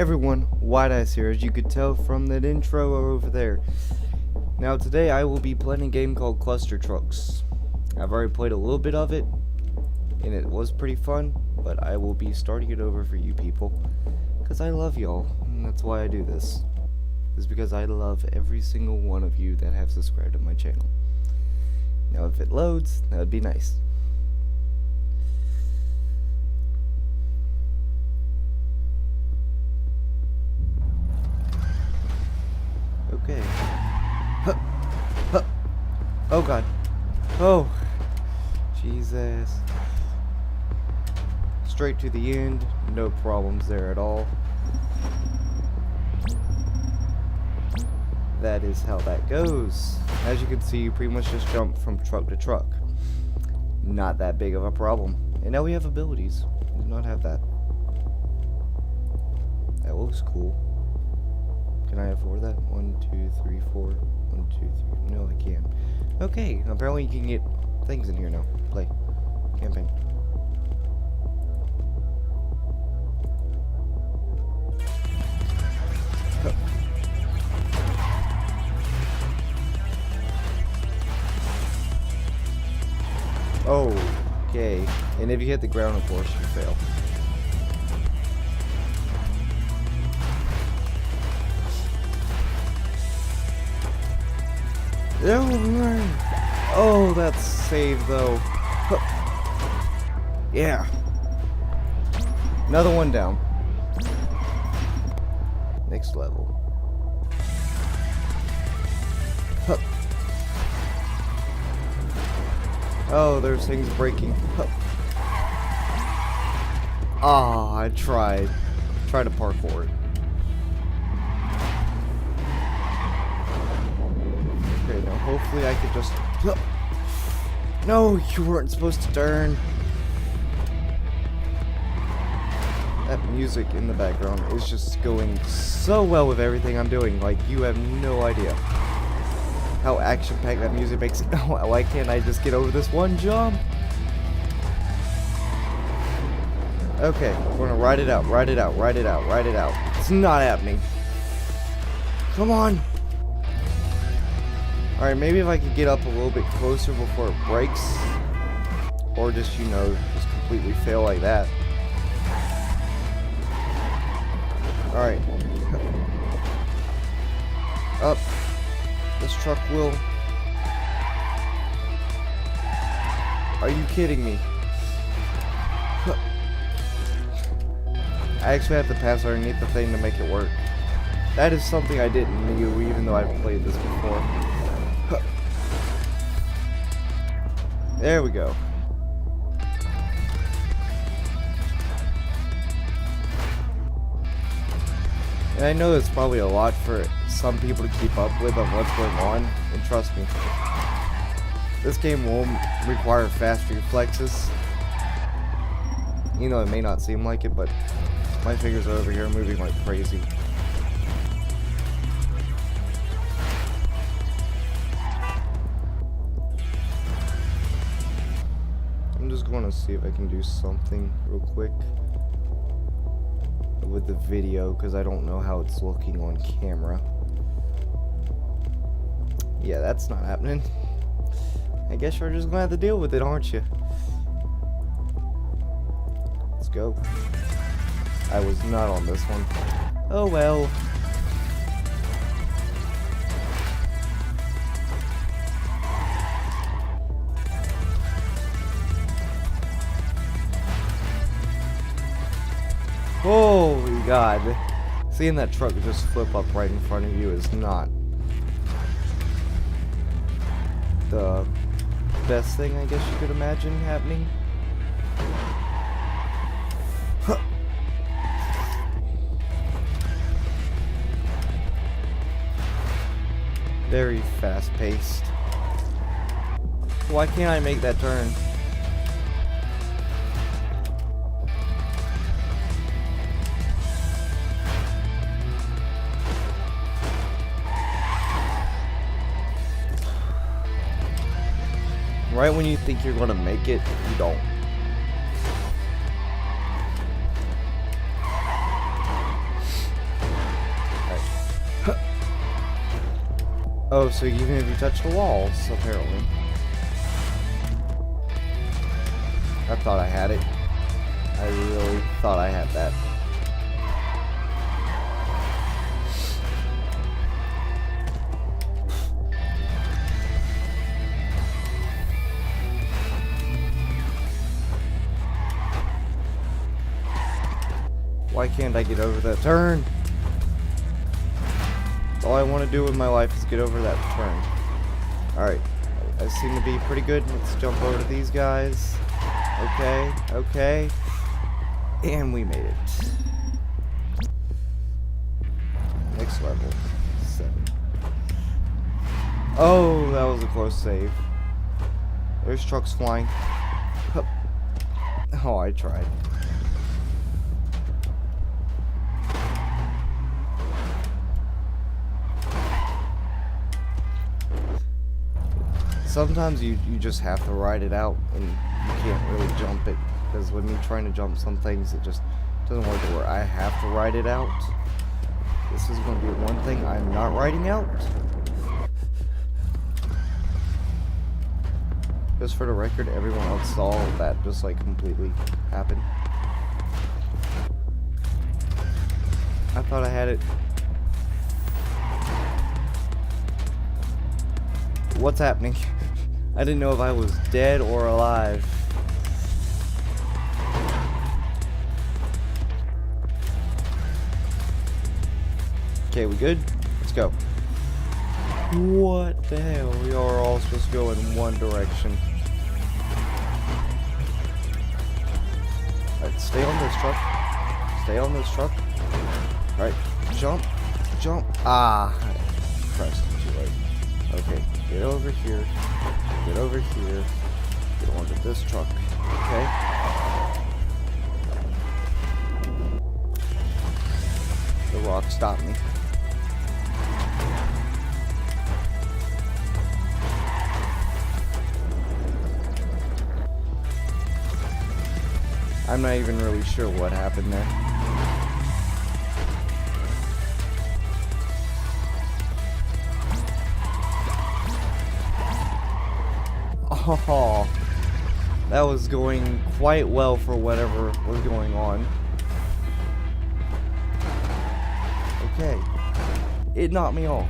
everyone, White Eyes here, as you could tell from that intro over there. Now today I will be playing a game called Cluster Trucks. I've already played a little bit of it, and it was pretty fun, but I will be starting it over for you people, because I love y'all, and that's why I do this. It's because I love every single one of you that have subscribed to my channel. Now if it loads, that would be nice. Okay. Huh. Huh. Oh god. Oh. Jesus. Straight to the end. No problems there at all. That is how that goes. As you can see, you pretty much just jump from truck to truck. Not that big of a problem. And now we have abilities. We do not have that. That looks cool. Can I afford that? 1, 2, 3, 4. 1, 2, 3. No, I can't. Okay, apparently you can get things in here now. Play. Campaign. Okay. And if you hit the ground, of course, you fail. Oh, that's saved though. Yeah. Another one down. Next level. Oh, there's things breaking. Ah, I tried. Try to parkour it. Okay, now hopefully I could just... No, you weren't supposed to turn. That music in the background is just going so well with everything I'm doing. Like, you have no idea how action-packed that music makes it. Why can't I just get over this one jump? Okay, we're gonna ride it out, ride it out, ride it out, ride it out. It's not happening. Come on. Alright, maybe if I could get up a little bit closer before it breaks. Or just, you know, just completely fail like that. Alright. Up. This truck will... Are you kidding me? I actually have to pass underneath the thing to make it work. That is something I didn't know, even though I've played this before. There we go. And I know it's probably a lot for some people to keep up with of what's going on, and trust me, this game will require fast reflexes. You know, it may not seem like it, but my fingers are over here moving like crazy. I'm just going to see if I can do something real quick with the video, because I don't know how it's looking on camera. Yeah, that's not happening. I guess you're just gonna have to deal with it, aren't you? Let's go. I was not on this one. Oh well. Holy God. Seeing that truck just flip up right in front of you is not the best thing I guess you could imagine happening. Huh. Very fast paced. Why can't I make that turn? Right when you think you're gonna make it, you don't. Oh, so even if you touch the walls, apparently. I thought I had it. I really thought I had that. Why can't I get over that turn? All I want to do with my life is get over that turn. Alright. I seem to be pretty good. Let's jump over to these guys. Okay. Okay. And we made it. Next level. 7. Oh, that was a close save. There's trucks flying. Oh, I tried. Sometimes you just have to ride it out, and you can't really jump it, because with me trying to jump some things, it just doesn't work where I have to ride it out. This is going to be one thing I'm not riding out. Just for the record, everyone else saw that just like completely happen. I thought I had it. What's happening? I didn't know if I was dead or alive. Okay, we good? Let's go. What the hell? We are all supposed to go in one direction. Alright, stay on this truck. Stay on this truck. Alright, jump. Jump. Ah, I pressed too late. Okay, get over here. Get over here. Get onto this truck. Okay. The rock stopped me. I'm not even really sure what happened there. Oh, that was going quite well for whatever was going on. Okay. It knocked me off.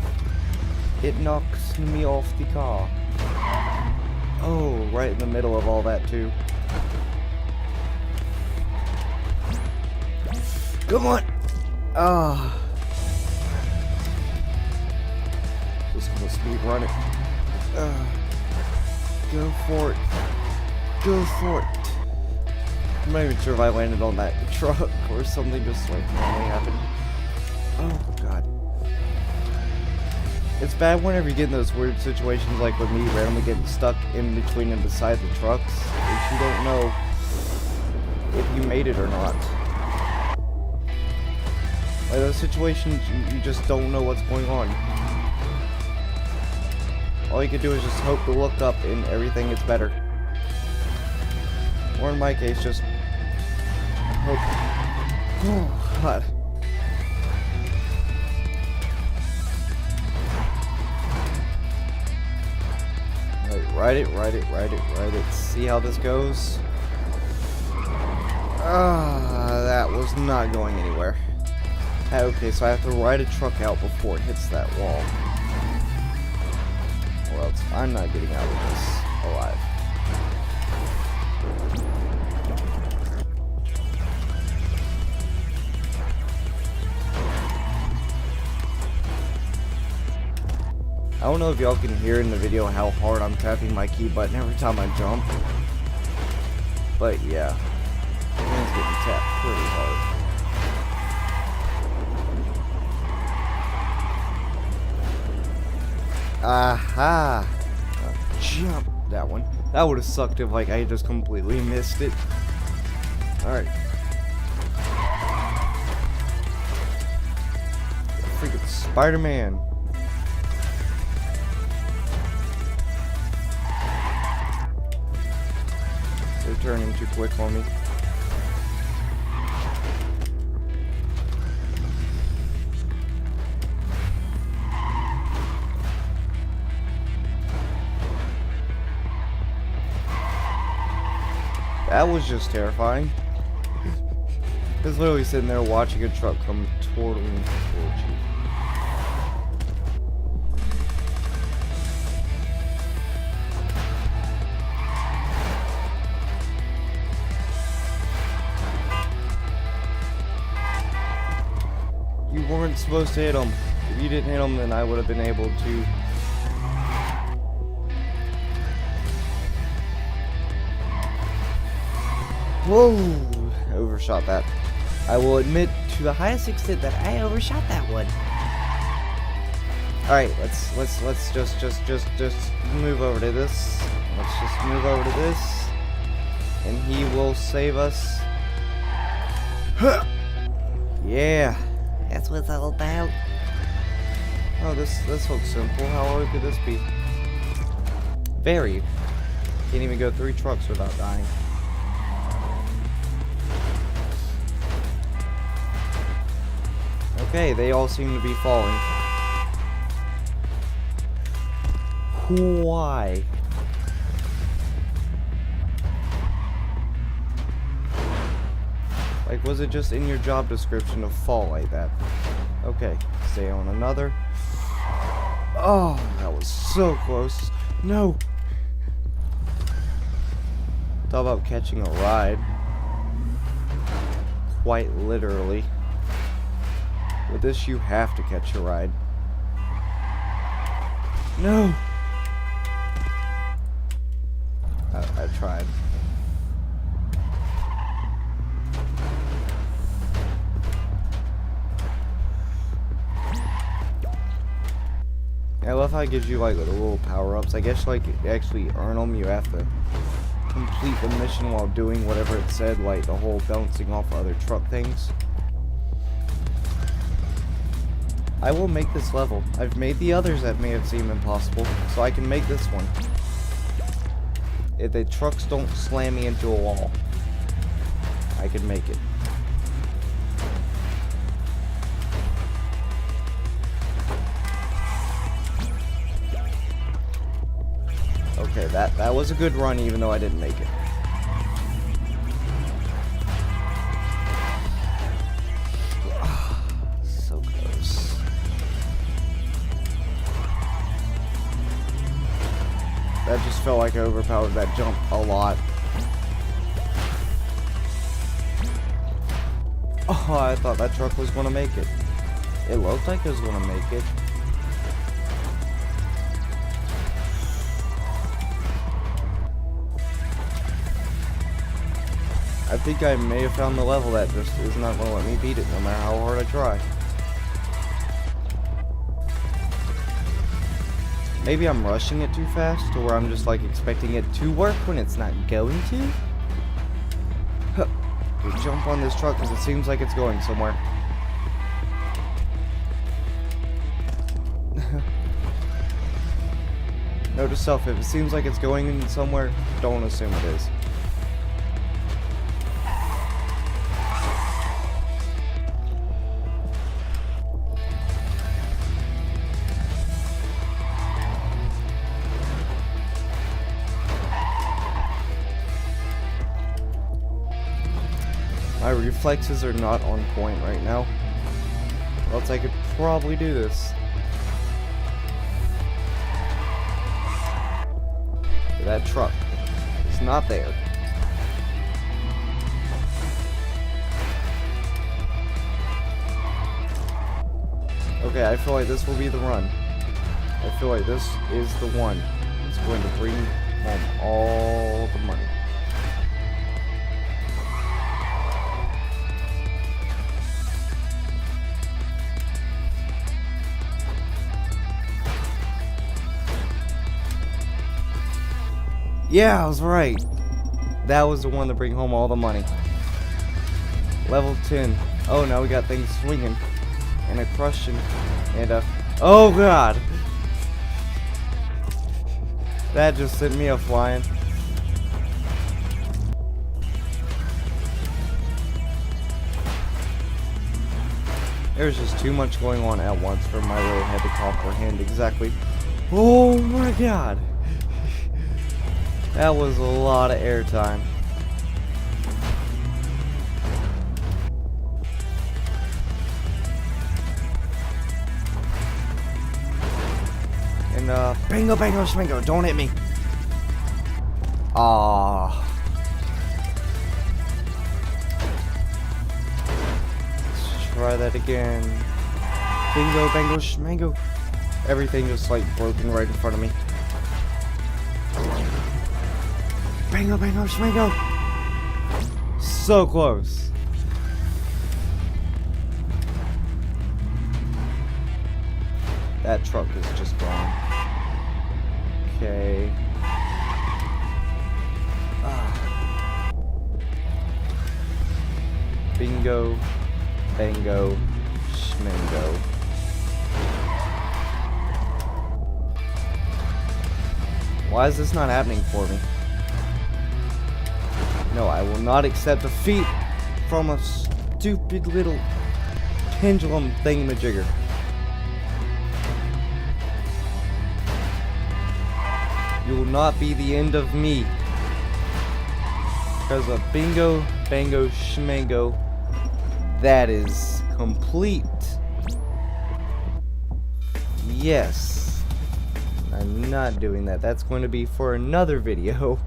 It knocks me off the car. Oh, right in the middle of all that too. Come on! Ah. Just gonna speed run it. Go for it. Go for it. I'm not even sure if I landed on that truck or something just like normally happened. Oh god. It's bad whenever you get in those weird situations like with me randomly getting stuck in between and beside the trucks. If you don't know if you made it or not. Like those situations, you just don't know what's going on. All you can do is just hope to look up and everything gets better. Or in my case, just hope. Oh, God. Ride it, ride it, ride it, ride it. See how this goes? That was not going anywhere. Okay, so I have to ride a truck out before it hits that wall. Or else I'm not getting out of this alive. I don't know if y'all can hear in the video how hard I'm tapping my key button every time I jump. But yeah, my hand's getting tapped pretty hard. Aha! Jump! That one. That would have sucked if like I just completely missed it. Alright. Freaking Spider-Man. They're turning too quick on me. That was just terrifying. Just literally sitting there watching a truck come towards you. You weren't supposed to hit him. If you didn't hit him, then I would have been able to. Whoa! Overshot that. I will admit to the highest extent that I overshot that one. Alright, let's just move over to this. Let's just move over to this. And he will save us. Yeah. That's what it's all about. Oh, this looks simple. How hard could this be? Very. Can't even go 3 trucks without dying. Okay, they all seem to be falling. Why? Like, was it just in your job description to fall like that? Okay, stay on another. Oh, that was so close. No! Talk about catching a ride. Quite literally. With this, you have to catch a ride. No! I tried. I love how it gives you like the little power-ups. I guess like to actually earn them, you have to complete the mission while doing whatever it said, like the whole bouncing off other truck things. I will make this level. I've made the others that may have seemed impossible, so I can make this one. If the trucks don't slam me into a wall, I can make it. Okay, that was a good run even though I didn't make it. So close. That just felt like I overpowered that jump a lot. Oh, I thought that truck was gonna make it. It looked like it was gonna make it. I think I may have found the level that just is not going to let me beat it no matter how hard I try. Maybe I'm rushing it too fast to where I'm just like expecting it to work when it's not going to. Huh. Just jump on this truck because it seems like it's going somewhere. Note to self, if it seems like it's going somewhere, don't assume it is. My reflexes are not on point right now, or else I could probably do this. That truck is not there. Okay, I feel like this will be the run. I feel like this is the one that's going to bring home all the money. Yeah, I was right. That was the one to bring home all the money. Level 10. Oh, now we got things swinging. And a crushing. And a... Oh, God! That just sent me a-flying. There's just too much going on at once for my little head to comprehend exactly. Oh, my God! That was a lot of airtime. And, bingo, bango, schmingo, don't hit me. Ah. Let's try that again. Bingo, bango, schmango. Everything just like broken right in front of me. Bingo, bango, schmango. So close. That truck is just gone. Okay. Bingo, bango, schmango. Why is this not happening for me? No, I will not accept defeat from a stupid little pendulum thingamajigger. You will not be the end of me. Because of bingo, bango, schmango, that is complete. Yes. I'm not doing that. That's going to be for another video.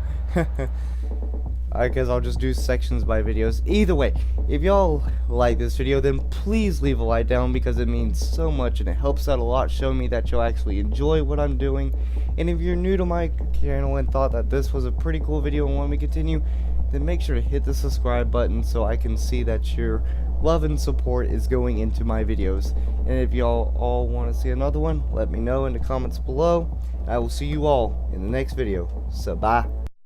I guess I'll just do sections by videos. Either way, if y'all like this video, then please leave a like down because it means so much and it helps out a lot, showing me that you'll actually enjoy what I'm doing. And if you're new to my channel and thought that this was a pretty cool video and want me to continue, then make sure to hit the subscribe button so I can see that your love and support is going into my videos. And if y'all all want to see another one, let me know in the comments below. I will see you all in the next video. So bye.